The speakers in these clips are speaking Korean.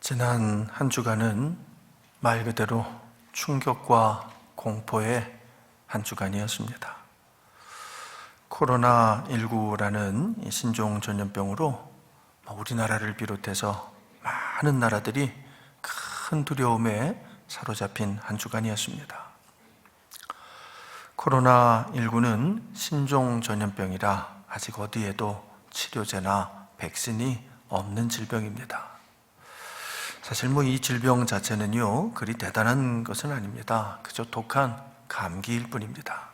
지난 한 주간은 말 그대로 충격과 공포의 한 주간이었습니다. 코로나19라는 신종 전염병으로 우리나라를 비롯해서 많은 나라들이 큰 두려움에 사로잡힌 한 주간이었습니다. 코로나19는 신종 전염병이라 아직 어디에도 치료제나 백신이 없는 질병입니다. 사실 이 질병 자체는요, 그리 대단한 것은 아닙니다. 그저 독한 감기일 뿐입니다.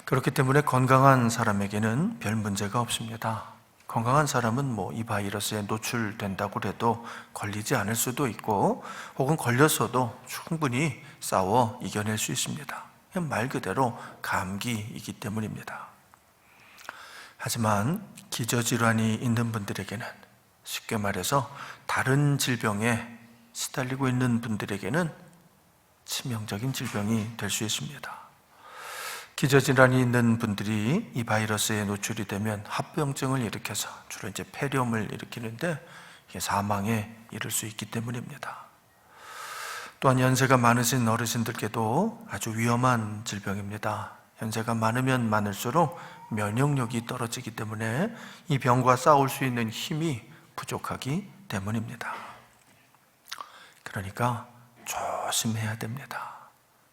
그렇기 때문에 건강한 사람에게는 별 문제가 없습니다. 건강한 사람은 이 바이러스에 노출된다고 해도 걸리지 않을 수도 있고, 혹은 걸렸어도 충분히 싸워 이겨낼 수 있습니다. 말 그대로 감기이기 때문입니다. 하지만 기저질환이 있는 분들에게는, 쉽게 말해서 다른 질병에 시달리고 있는 분들에게는 치명적인 질병이 될 수 있습니다. 기저질환이 있는 분들이 이 바이러스에 노출이 되면 합병증을 일으켜서 주로 폐렴을 일으키는데 이게 사망에 이를 수 있기 때문입니다. 또한 연세가 많으신 어르신들께도 아주 위험한 질병입니다. 연세가 많으면 많을수록 면역력이 떨어지기 때문에 이 병과 싸울 수 있는 힘이 부족하기 때문입니다. 그러니까 조심해야 됩니다.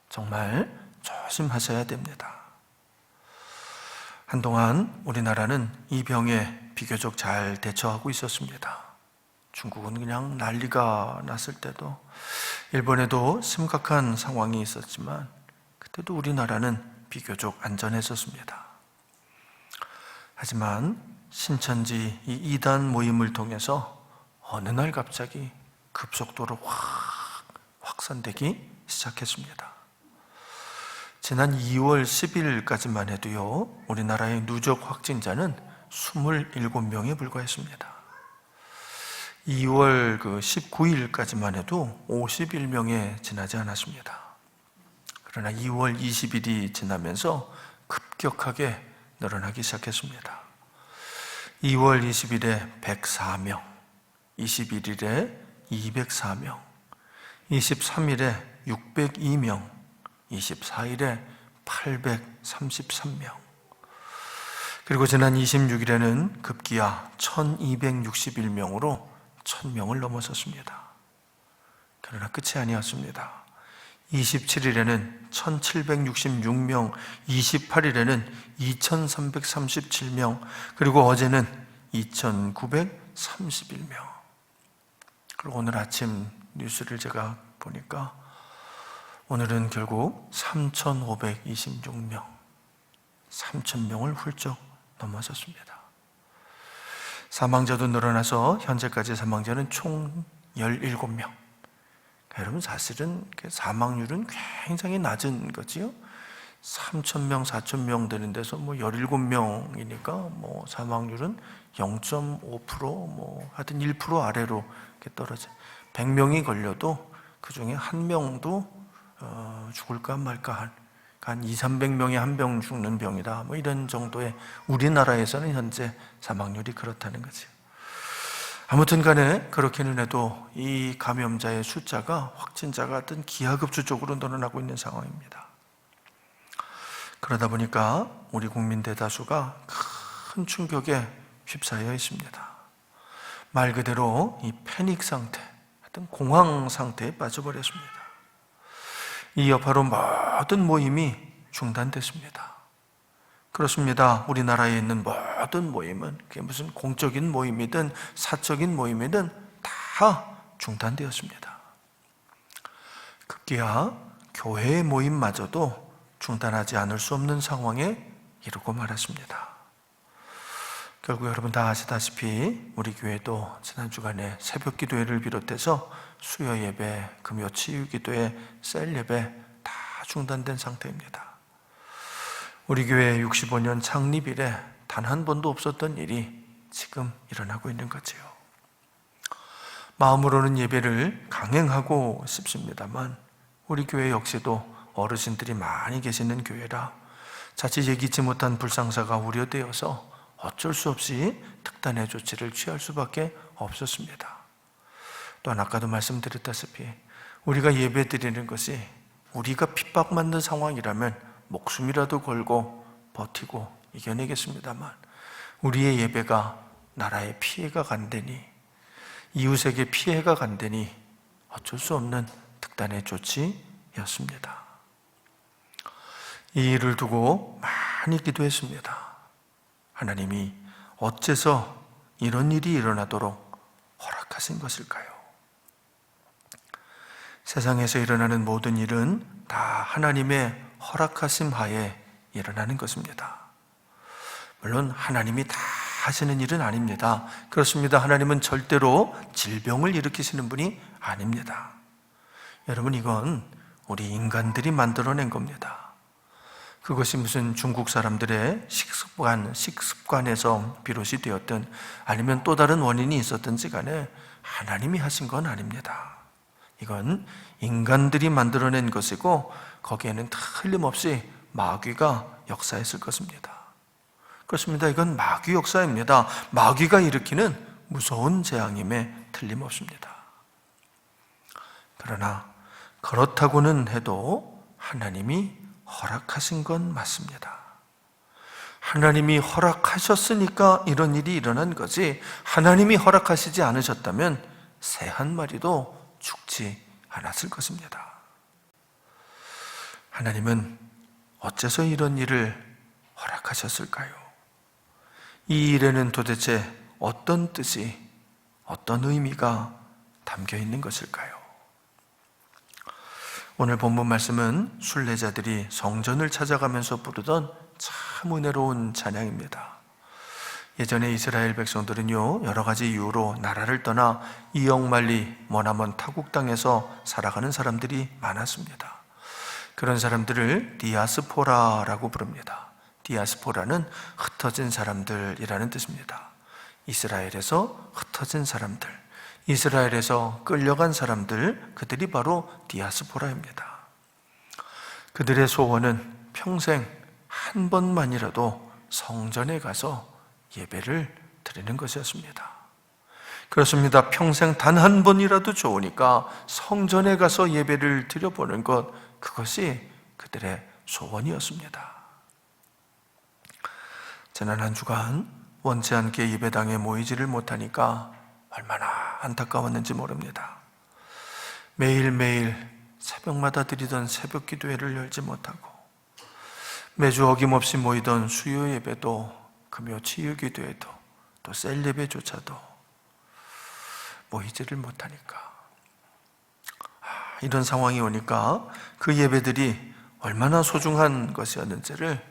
정말 조심하셔야 됩니다. 한동안 우리나라는 이 병에 비교적 잘 대처하고 있었습니다. 중국은 그냥 난리가 났을 때도, 일본에도 심각한 상황이 있었지만 그때도 우리나라는 비교적 안전했었습니다. 하지만 신천지 이 2단 모임을 통해서 어느 날 갑자기 급속도로 확산되기 시작했습니다. 지난 2월 10일까지만 해도요, 우리나라의 누적 확진자는 27명에 불과했습니다. 2월 19일까지만 해도 51명에 지나지 않았습니다. 그러나 2월 20일이 지나면서 급격하게 늘어나기 시작했습니다. 2월 20일에 104명, 21일에 204명, 23일에 602명, 24일에 833명, 그리고 지난 26일에는 급기야 1261명으로 1000명을 넘어섰습니다. 그러나 끝이 아니었습니다. 27일에는 1766명, 28일에는 2337명, 그리고 어제는 2931명. 그리고 오늘 아침 뉴스를 제가 보니까 오늘은 결국 3526명, 3000명을 훌쩍 넘어섰습니다. 사망자도 늘어나서 현재까지 사망자는 총 17명. 여러분, 사실은 사망률은 굉장히 낮은 거지요. 3,000명, 4,000명 되는 데서 17명이니까 사망률은 0.5%, 하여튼 1% 아래로 이렇게 떨어져. 100명이 걸려도 그 중에 한 명도 죽을까 말까 한 200~300명이 한 병 죽는 병이다. 이런 정도의, 우리나라에서는 현재 사망률이 그렇다는 거죠. 아무튼 간에 그렇게는 해도 이 감염자의 숫자가 확진자가 하여튼 기하급수적으로 늘어나고 있는 상황입니다. 그러다 보니까 우리 국민 대다수가 큰 충격에 휩싸여 있습니다. 말 그대로 이 패닉 상태, 하여튼 공황 상태에 빠져버렸습니다. 이 여파로 모든 모임이 중단됐습니다. 그렇습니다. 우리나라에 있는 모든 모임은, 그게 무슨 공적인 모임이든 사적인 모임이든 다 중단되었습니다. 급기야 교회의 모임마저도 중단하지 않을 수 없는 상황에 이르고 말았습니다. 결국 여러분 다 아시다시피 우리 교회도 지난 주간에 새벽 기도회를 비롯해서 수요 예배, 금요 치유 기도회, 셀 예배 다 중단된 상태입니다. 우리 교회 65년 창립 이래 단 한 번도 없었던 일이 지금 일어나고 있는 거지요. 마음으로는 예배를 강행하고 싶습니다만 우리 교회 역시도 어르신들이 많이 계시는 교회라 자칫 예기치 못한 불상사가 우려되어서 어쩔 수 없이 특단의 조치를 취할 수밖에 없었습니다. 또한 아까도 말씀드렸다시피 우리가 예배드리는 것이 우리가 핍박받는 상황이라면 목숨이라도 걸고 버티고 이겨내겠습니다만, 우리의 예배가 나라에 피해가 간다니, 이웃에게 피해가 간다니 어쩔 수 없는 특단의 조치였습니다. 이 일을 두고 많이 기도했습니다. 하나님이 어째서 이런 일이 일어나도록 허락하신 것일까요? 세상에서 일어나는 모든 일은 다 하나님의 허락하심 하에 일어나는 것입니다. 물론 하나님이 다 하시는 일은 아닙니다. 그렇습니다. 하나님은 절대로 질병을 일으키시는 분이 아닙니다. 여러분, 이건 우리 인간들이 만들어낸 겁니다. 그것이 무슨 중국 사람들의 식습관에서 비롯이 되었든 아니면 또 다른 원인이 있었든지 간에 하나님이 하신 건 아닙니다. 이건 인간들이 만들어낸 것이고 거기에는 틀림없이 마귀가 역사했을 것입니다. 그렇습니다. 이건 마귀 역사입니다. 마귀가 일으키는 무서운 재앙임에 틀림없습니다. 그러나 그렇다고는 해도 하나님이 허락하신 건 맞습니다. 하나님이 허락하셨으니까 이런 일이 일어난 거지, 하나님이 허락하시지 않으셨다면 새 한 마리도 죽지 않았을 것입니다. 하나님은 어째서 이런 일을 허락하셨을까요? 이 일에는 도대체 어떤 뜻이, 어떤 의미가 담겨 있는 것일까요? 오늘 본문 말씀은 순례자들이 성전을 찾아가면서 부르던 참 은혜로운 찬양입니다. 예전에 이스라엘 백성들은요, 여러 가지 이유로 나라를 떠나 이역만리 머나먼 타국 땅에서 살아가는 사람들이 많았습니다. 그런 사람들을 디아스포라라고 부릅니다. 디아스포라는 흩어진 사람들이라는 뜻입니다. 이스라엘에서 흩어진 사람들, 이스라엘에서 끌려간 사람들, 그들이 바로 디아스포라입니다. 그들의 소원은 평생 한 번만이라도 성전에 가서 예배를 드리는 것이었습니다. 그렇습니다. 평생 단 한 번이라도 좋으니까 성전에 가서 예배를 드려보는 것, 그것이 그들의 소원이었습니다. 지난 한 주간 원치 않게 예배당에 모이지를 못하니까 얼마나 안타까웠는지 모릅니다. 매일매일 새벽마다 드리던 새벽 기도회를 열지 못하고 매주 어김없이 모이던 수요 예배도, 금요 치유 기도회도, 또 셀 예배조차도 모이지를 못하니까, 이런 상황이 오니까 그 예배들이 얼마나 소중한 것이었는지를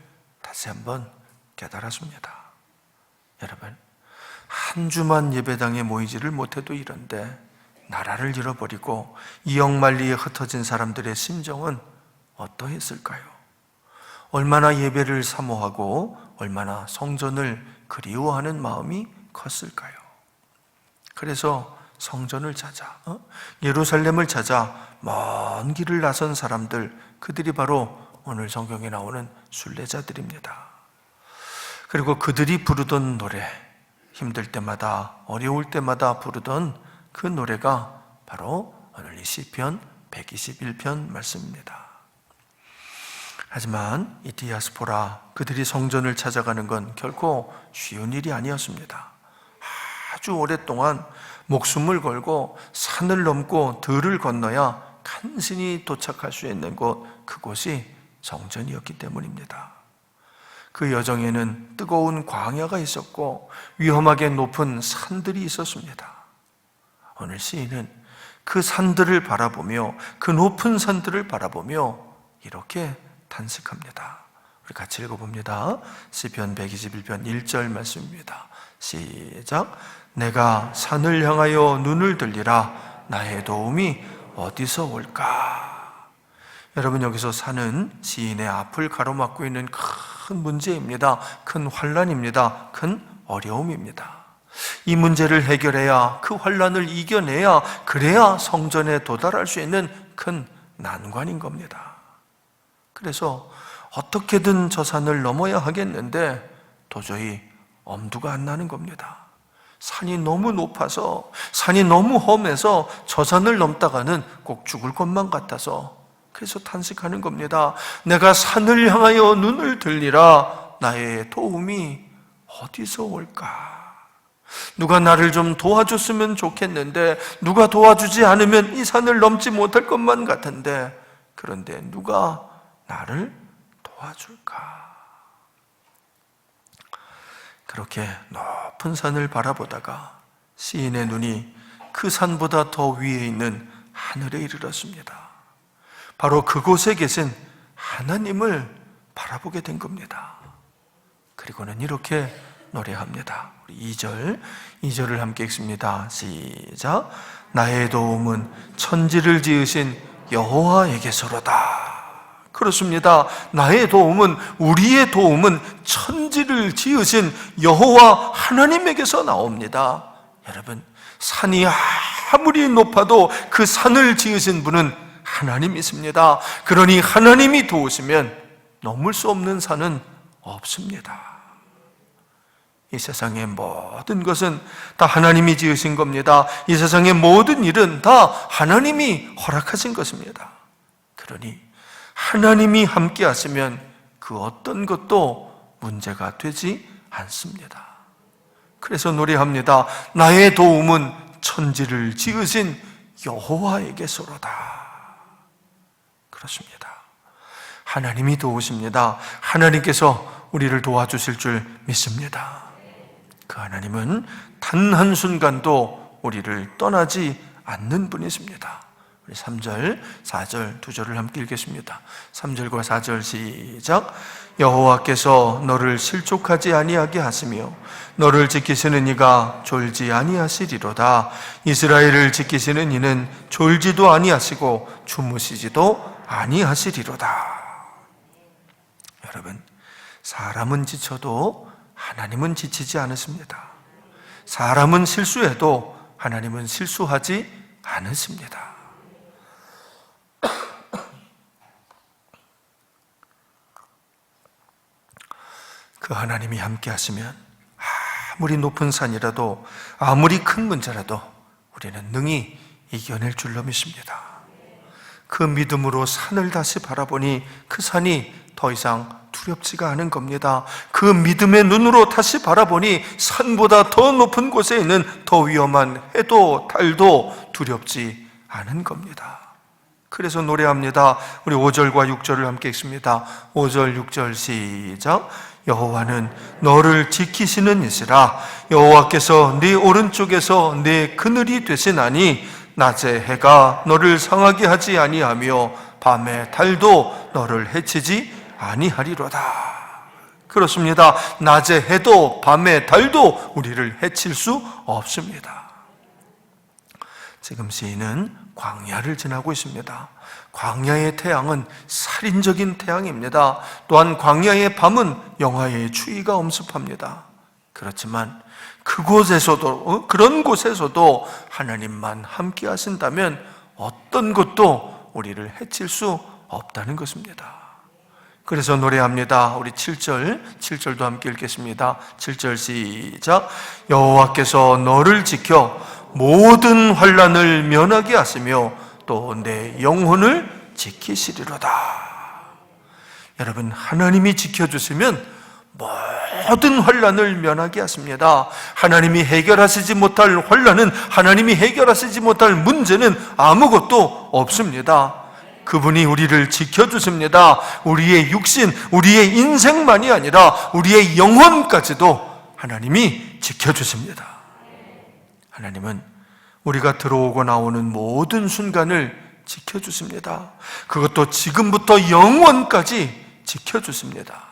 다시 한번 깨달았습니다. 여러분, 한 주만 예배당에 모이지를 못해도 이런데 나라를 잃어버리고 이역만리에 흩어진 사람들의 심정은 어떠했을까요? 얼마나 예배를 사모하고 얼마나 성전을 그리워하는 마음이 컸을까요? 그래서 성전을 찾아, 예루살렘을 찾아 먼 길을 나선 사람들, 그들이 바로 오늘 성경에 나오는 순례자들입니다. 그리고 그들이 부르던 노래, 힘들 때마다, 어려울 때마다 부르던 그 노래가 바로 오늘 이 시편 121편 말씀입니다. 하지만 이 디아스포라, 그들이 성전을 찾아가는 건 결코 쉬운 일이 아니었습니다. 아주 오랫동안 목숨을 걸고 산을 넘고 들을 건너야 간신히 도착할 수 있는 곳, 그곳이 성전이었기 때문입니다. 그 여정에는 뜨거운 광야가 있었고 위험하게 높은 산들이 있었습니다. 오늘 시인은 그 산들을 바라보며, 그 높은 산들을 바라보며 이렇게 탄식합니다. 우리 같이 읽어봅니다. 시편 121편 1절 말씀입니다. 시작. 내가 산을 향하여 눈을 들리라. 나의 도움이 어디서 올까? 여러분, 여기서 산은 시인의 앞을 가로막고 있는 큰 문제입니다. 큰 환난입니다. 큰 어려움입니다. 이 문제를 해결해야, 그 환난을 이겨내야, 그래야 성전에 도달할 수 있는 큰 난관인 겁니다. 그래서 어떻게든 저 산을 넘어야 하겠는데 도저히 엄두가 안 나는 겁니다. 산이 너무 높아서, 산이 너무 험해서 저 산을 넘다가는 꼭 죽을 것만 같아서 그래서 탄식하는 겁니다. 내가 산을 향하여 눈을 들리라. 나의 도움이 어디서 올까? 누가 나를 좀 도와줬으면 좋겠는데 누가 도와주지 않으면 이 산을 넘지 못할 것만 같은데, 그런데 누가 나를 도와줄까? 그렇게 높은 산을 바라보다가 시인의 눈이 그 산보다 더 위에 있는 하늘에 이르렀습니다. 바로 그곳에 계신 하나님을 바라보게 된 겁니다. 그리고는 이렇게 노래합니다. 2절을 함께 읽습니다. 시작. 나의 도움은 천지를 지으신 여호와에게서로다. 그렇습니다. 나의 도움은, 우리의 도움은 천지를 지으신 여호와 하나님에게서 나옵니다. 여러분, 산이 아무리 높아도 그 산을 지으신 분은 하나님이십니다. 그러니 하나님이 도우시면 넘을 수 없는 산은 없습니다. 이 세상의 모든 것은 다 하나님이 지으신 겁니다. 이 세상의 모든 일은 다 하나님이 허락하신 것입니다. 그러니 하나님이 함께 하시면 그 어떤 것도 문제가 되지 않습니다. 그래서 노래합니다. 나의 도움은 천지를 지으신 여호와에게서로다. 그렇습니다. 하나님이 도우십니다. 하나님께서 우리를 도와주실 줄 믿습니다. 그 하나님은 단 한순간도 우리를 떠나지 않는 분이십니다. 3절, 4절 두 절을 함께 읽겠습니다. 3절과 4절 시작. 여호와께서 너를 실족하지 아니하게 하시며 너를 지키시는 이가 졸지 아니하시리로다. 이스라엘을 지키시는 이는 졸지도 아니하시고 주무시지도 아니하시리로다. 여러분, 사람은 지쳐도 하나님은 지치지 않으십니다. 사람은 실수해도 하나님은 실수하지 않으십니다. 그 하나님이 함께 하시면 아무리 높은 산이라도, 아무리 큰 문제라도 우리는 능히 이겨낼 줄로 믿습니다. 그 믿음으로 산을 다시 바라보니 그 산이 더 이상 두렵지가 않은 겁니다. 그 믿음의 눈으로 다시 바라보니 산보다 더 높은 곳에 있는 더 위험한 해도 달도 두렵지 않은 겁니다. 그래서 노래합니다. 우리 5절과 6절을 함께 읽습니다. 5절, 6절 시작. 여호와는 너를 지키시는 이시라. 여호와께서 네 오른쪽에서 네 그늘이 되시나니 낮에 해가 너를 상하게 하지 아니하며 밤에 달도 너를 해치지 아니하리로다. 그렇습니다. 낮에 해도 밤에 달도 우리를 해칠 수 없습니다. 지금 시인은 광야를 지나고 있습니다. 광야의 태양은 살인적인 태양입니다. 또한 광야의 밤은 영하의 추위가 엄습합니다. 그렇지만 그곳에서도, 그런 곳에서도 하나님만 함께 하신다면 어떤 것도 우리를 해칠 수 없다는 것입니다. 그래서 노래합니다. 우리 7절도 함께 읽겠습니다. 7절 시작. 여호와께서 너를 지켜 모든 환난을 면하게 하시며 또 내 영혼을 지키시리로다. 여러분, 하나님이 지켜주시면 모든 환난을 면하게 하십니다. 하나님이 해결하시지 못할 환난은, 하나님이 해결하시지 못할 문제는 아무것도 없습니다. 그분이 우리를 지켜주십니다. 우리의 육신, 우리의 인생만이 아니라 우리의 영혼까지도 하나님이 지켜주십니다. 하나님은 우리가 들어오고 나오는 모든 순간을 지켜주십니다. 그것도 지금부터 영원까지 지켜주십니다.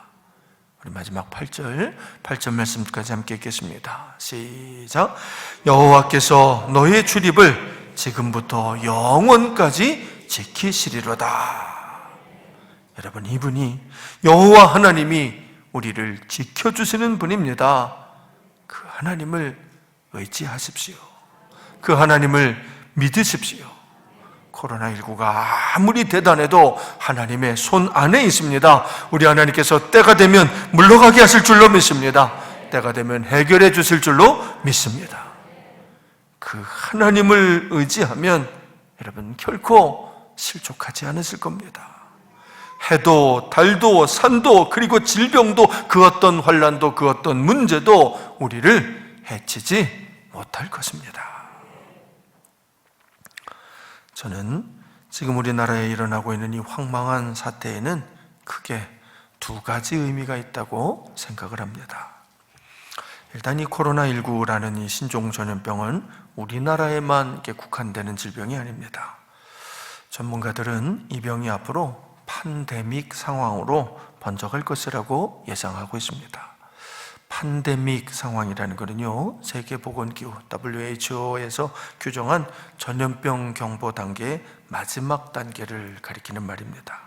우리 마지막 8절 말씀까지 함께 읽겠습니다. 시작. 여호와께서 너의 출입을 지금부터 영원까지 지키시리로다. 여러분, 이분이, 여호와 하나님이 우리를 지켜주시는 분입니다. 그 하나님을 의지하십시오. 그 하나님을 믿으십시오. 코로나19가 아무리 대단해도 하나님의 손 안에 있습니다. 우리 하나님께서 때가 되면 물러가게 하실 줄로 믿습니다. 때가 되면 해결해 주실 줄로 믿습니다. 그 하나님을 의지하면 여러분 결코 실족하지 않으실 겁니다. 해도 달도 산도 그리고 질병도 그 어떤 환난도 그 어떤 문제도 우리를 해치지 못할 것입니다. 저는 지금 우리나라에 일어나고 있는 이 황망한 사태에는 크게 두 가지 의미가 있다고 생각을 합니다. 일단 이 코로나19라는 이 신종 전염병은 우리나라에만 이렇게 국한되는 질병이 아닙니다. 전문가들은 이 병이 앞으로 팬데믹 상황으로 번져갈 것이라고 예상하고 있습니다. 팬데믹 상황이라는 것은요, 세계보건기구 WHO에서 규정한 전염병 경보 단계의 마지막 단계를 가리키는 말입니다.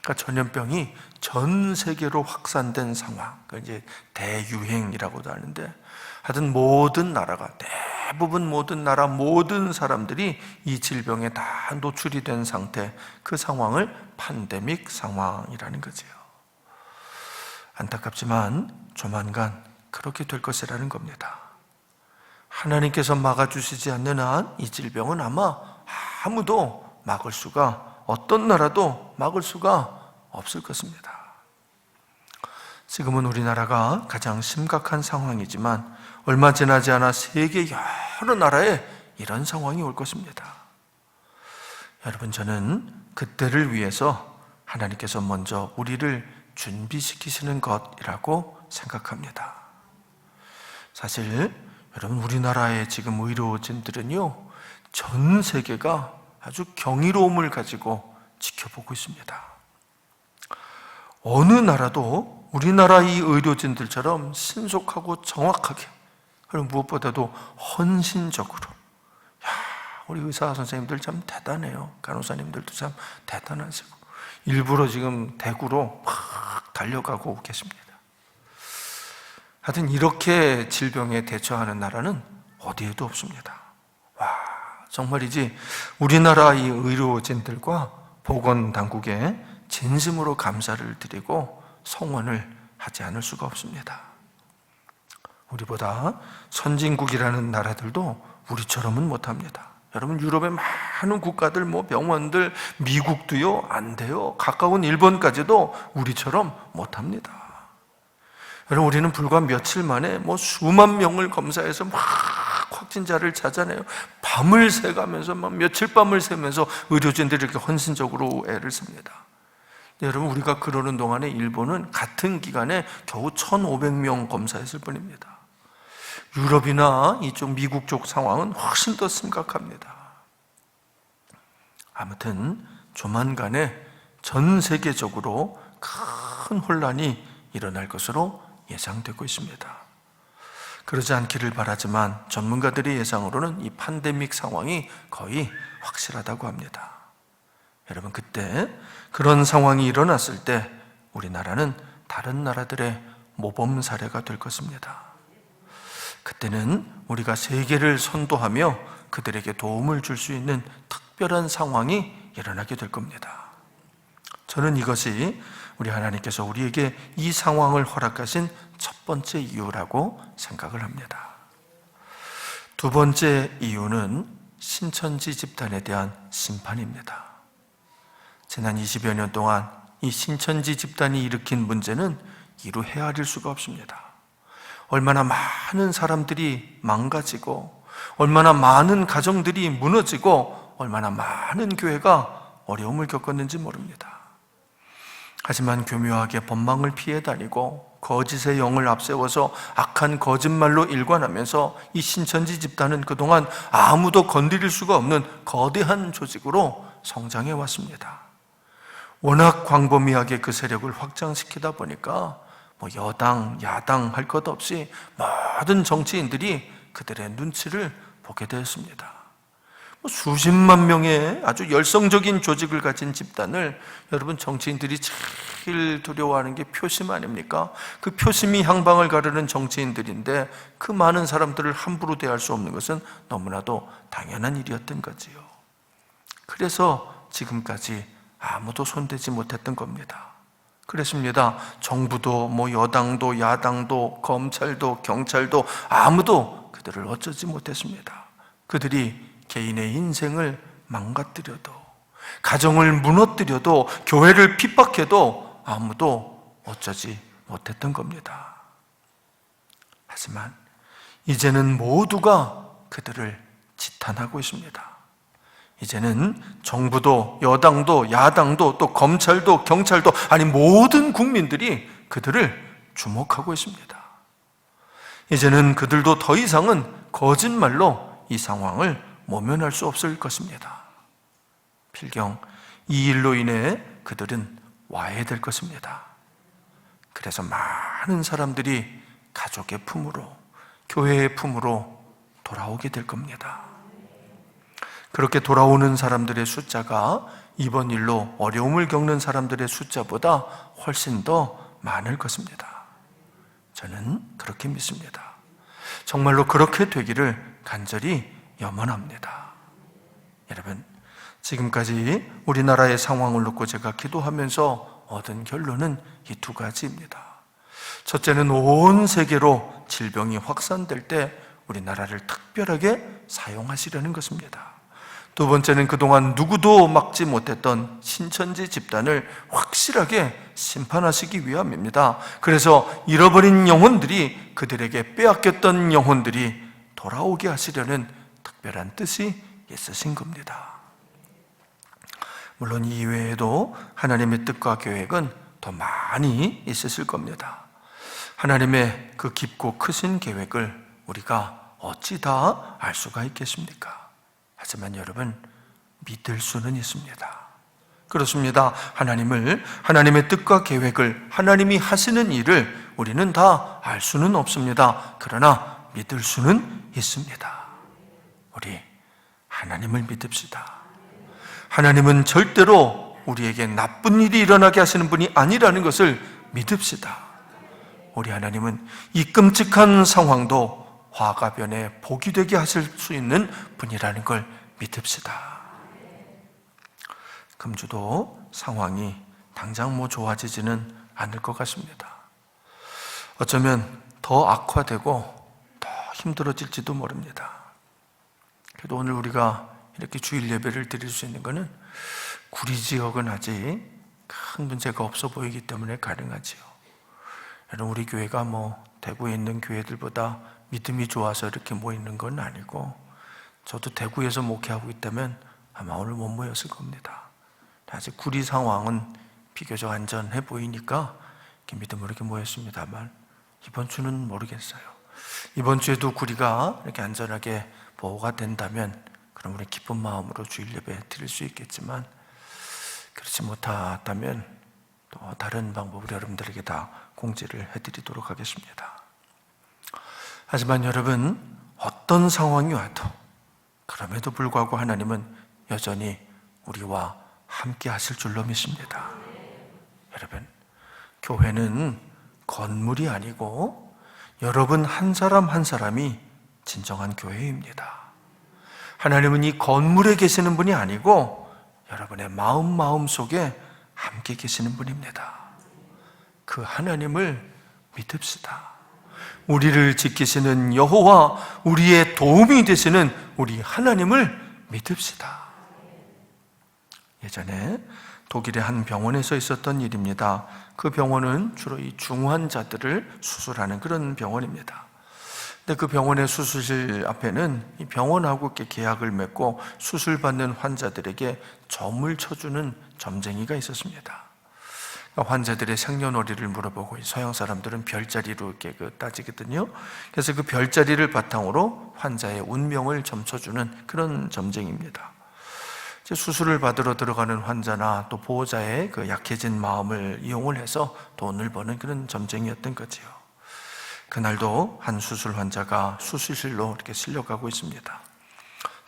그러니까 전염병이 전 세계로 확산된 상황, 그걸 이제 대유행이라고도 하는데, 하여튼 모든 나라가, 대부분 모든 나라 모든 사람들이 이 질병에 다 노출이 된 상태, 그 상황을 팬데믹 상황이라는 거지요. 안타깝지만 조만간 그렇게 될 것이라는 겁니다. 하나님께서 막아주시지 않는 한 이 질병은 아마 아무도 막을 수가, 어떤 나라도 막을 수가 없을 것입니다. 지금은 우리나라가 가장 심각한 상황이지만 얼마 지나지 않아 세계 여러 나라에 이런 상황이 올 것입니다. 여러분, 저는 그때를 위해서 하나님께서 먼저 우리를 준비시키시는 것이라고 생각합니다. 사실 여러분, 우리나라의 지금 의료진들은요, 전 세계가 아주 경이로움을 가지고 지켜보고 있습니다. 어느 나라도 우리나라 이 의료진들처럼 신속하고 정확하게, 그리고 무엇보다도 헌신적으로, 우리 의사 선생님들 참 대단해요. 간호사님들도 참 대단하시고 일부러 지금 대구로 막 달려가고 계십니다. 하여튼 이렇게 질병에 대처하는 나라는 어디에도 없습니다. 정말이지 우리나라 이 의료진들과 보건당국에 진심으로 감사를 드리고 성원을 하지 않을 수가 없습니다. 우리보다 선진국이라는 나라들도 우리처럼은 못합니다. 여러분, 유럽의 많은 국가들, 병원들, 미국도요, 안 돼요. 가까운 일본까지도 우리처럼 못합니다. 여러분, 우리는 불과 며칠 만에 수만 명을 검사해서 막 확진자를 찾아내요. 밤을 새가면서 며칠 밤을 새면서 의료진들이 이렇게 헌신적으로 애를 씁니다. 여러분, 우리가 그러는 동안에 일본은 같은 기간에 겨우 1,500명 검사했을 뿐입니다. 유럽이나 이쪽 미국 쪽 상황은 훨씬 더 심각합니다. 아무튼 조만간에 전 세계적으로 큰 혼란이 일어날 것으로 예상되고 있습니다. 그러지 않기를 바라지만 전문가들의 예상으로는 이 팬데믹 상황이 거의 확실하다고 합니다. 여러분, 그때 그런 상황이 일어났을 때 우리나라는 다른 나라들의 모범 사례가 될 것입니다. 그때는 우리가 세계를 선도하며 그들에게 도움을 줄 수 있는 특별한 상황이 일어나게 될 겁니다. 저는 이것이 우리 하나님께서 우리에게 이 상황을 허락하신 첫 번째 이유라고 생각을 합니다. 두 번째 이유는 신천지 집단에 대한 심판입니다. 지난 20여 년 동안 이 신천지 집단이 일으킨 문제는 이루 헤아릴 수가 없습니다. 얼마나 많은 사람들이 망가지고, 얼마나 많은 가정들이 무너지고, 얼마나 많은 교회가 어려움을 겪었는지 모릅니다. 하지만 교묘하게 법망을 피해 다니고 거짓의 영을 앞세워서 악한 거짓말로 일관하면서 이 신천지 집단은 그동안 아무도 건드릴 수가 없는 거대한 조직으로 성장해 왔습니다. 워낙 광범위하게 그 세력을 확장시키다 보니까 여당, 야당 할 것 없이 모든 정치인들이 그들의 눈치를 보게 되었습니다. 수십만 명의 아주 열성적인 조직을 가진 집단을 여러분, 정치인들이 제일 두려워하는 게 표심 아닙니까? 그 표심이 향방을 가르는 정치인들인데 그 많은 사람들을 함부로 대할 수 없는 것은 너무나도 당연한 일이었던 거지요. 그래서 지금까지 아무도 손대지 못했던 겁니다. 그랬습니다. 정부도 여당도 야당도 검찰도 경찰도 아무도 그들을 어쩌지 못했습니다. 그들이 개인의 인생을 망가뜨려도, 가정을 무너뜨려도, 교회를 핍박해도 아무도 어쩌지 못했던 겁니다. 하지만 이제는 모두가 그들을 지탄하고 있습니다. 이제는 정부도 여당도 야당도 또 검찰도 경찰도, 아니 모든 국민들이 그들을 주목하고 있습니다. 이제는 그들도 더 이상은 거짓말로 이 상황을 모면할 수 없을 것입니다. 필경 이 일로 인해 그들은 와해될 것입니다. 그래서 많은 사람들이 가족의 품으로, 교회의 품으로 돌아오게 될 겁니다. 그렇게 돌아오는 사람들의 숫자가 이번 일로 어려움을 겪는 사람들의 숫자보다 훨씬 더 많을 것입니다. 저는 그렇게 믿습니다. 정말로 그렇게 되기를 간절히 염원합니다. 여러분, 지금까지 우리나라의 상황을 놓고 제가 기도하면서 얻은 결론은 이 두 가지입니다. 첫째는 온 세계로 질병이 확산될 때 우리나라를 특별하게 사용하시려는 것입니다. 두 번째는 그동안 누구도 막지 못했던 신천지 집단을 확실하게 심판하시기 위함입니다. 그래서 잃어버린 영혼들이, 그들에게 빼앗겼던 영혼들이 돌아오게 하시려는 특별한 뜻이 있으신 겁니다. 물론 이외에도 하나님의 뜻과 계획은 더 많이 있으실 겁니다. 하나님의 그 깊고 크신 계획을 우리가 어찌 다 알 수가 있겠습니까? 하지만 여러분, 믿을 수는 있습니다. 그렇습니다. 하나님의 뜻과 계획을, 하나님이 하시는 일을 우리는 다 알 수는 없습니다. 그러나 믿을 수는 있습니다. 우리 하나님을 믿읍시다. 하나님은 절대로 우리에게 나쁜 일이 일어나게 하시는 분이 아니라는 것을 믿읍시다. 우리 하나님은 이 끔찍한 상황도 화가 변해 복이 되게 하실 수 있는 분이라는 걸 믿읍시다. 금주도 상황이 당장 좋아지지는 않을 것 같습니다. 어쩌면 더 악화되고 더 힘들어질지도 모릅니다. 그래도 오늘 우리가 이렇게 주일 예배를 드릴 수 있는 것은 구리 지역은 아직 큰 문제가 없어 보이기 때문에 가능하지요. 여러분, 우리 교회가 대구에 있는 교회들보다 믿음이 좋아서 이렇게 모이는 건 아니고, 저도 대구에서 목회하고 있다면 아마 오늘 못 모였을 겁니다. 아직 구리 상황은 비교적 안전해 보이니까 이렇게 믿음으로 이렇게 모였습니다만, 이번 주는 모르겠어요. 이번 주에도 구리가 이렇게 안전하게 보호가 된다면 그럼 우리 기쁜 마음으로 주일 예배 드릴 수 있겠지만, 그렇지 못하다면 또 다른 방법으로 여러분들에게 다 공지를 해드리도록 하겠습니다. 하지만 여러분, 어떤 상황이 와도 그럼에도 불구하고 하나님은 여전히 우리와 함께 하실 줄로 믿습니다. 여러분, 교회는 건물이 아니고 여러분 한 사람 한 사람이 진정한 교회입니다. 하나님은 이 건물에 계시는 분이 아니고 여러분의 마음 속에 함께 계시는 분입니다. 그 하나님을 믿읍시다. 우리를 지키시는 여호와, 우리의 도움이 되시는 우리 하나님을 믿읍시다. 예전에 독일의 한 병원에서 있었던 일입니다. 그 병원은 주로 이 중환자들을 수술하는 그런 병원입니다. 근데 그 병원의 수술실 앞에는 이 병원하고 이렇게 계약을 맺고 수술받는 환자들에게 점을 쳐주는 점쟁이가 있었습니다. 환자들의 생년월일을 물어보고, 서양 사람들은 별자리로 이렇게 따지거든요. 그래서 그 별자리를 바탕으로 환자의 운명을 점쳐주는 그런 점쟁이입니다. 수술을 받으러 들어가는 환자나 또 보호자의 그 약해진 마음을 이용을 해서 돈을 버는 그런 점쟁이였던 거지요. 그날도 한 수술 환자가 수술실로 이렇게 실려가고 있습니다.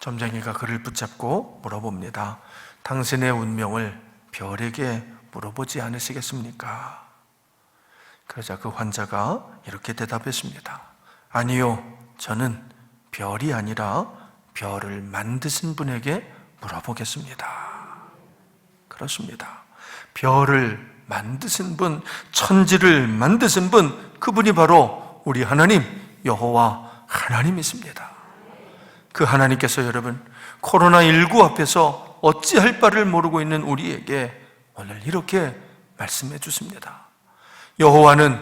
점쟁이가 그를 붙잡고 물어봅니다. 당신의 운명을 별에게 물어보지 않으시겠습니까? 그러자 그 환자가 이렇게 대답했습니다. 아니요, 저는 별이 아니라 별을 만드신 분에게 물어보겠습니다. 그렇습니다. 별을 만드신 분, 천지를 만드신 분, 그분이 바로 우리 하나님 여호와 하나님이십니다. 그 하나님께서 여러분, 코로나19 앞에서 어찌할 바를 모르고 있는 우리에게 오늘 이렇게 말씀해 주십니다. 여호와는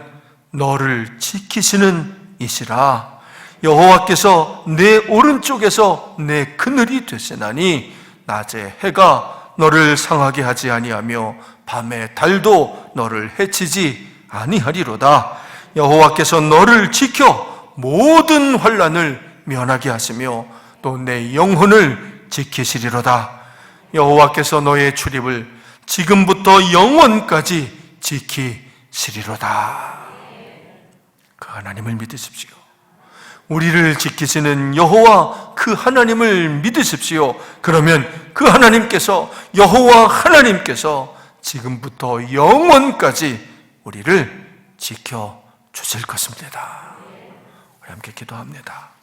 너를 지키시는 이시라. 여호와께서 내 오른쪽에서 내 그늘이 되시나니 낮에 해가 너를 상하게 하지 아니하며 밤에 달도 너를 해치지 아니하리로다. 여호와께서 너를 지켜 모든 환난을 면하게 하시며 또 내 영혼을 지키시리로다. 여호와께서 너의 출입을 지금부터 영원까지 지키시리로다. 그 하나님을 믿으십시오. 우리를 지키시는 여호와 그 하나님을 믿으십시오. 그러면 그 하나님께서, 여호와 하나님께서 지금부터 영원까지 우리를 지켜주실 것입니다. 우리 함께 기도합니다.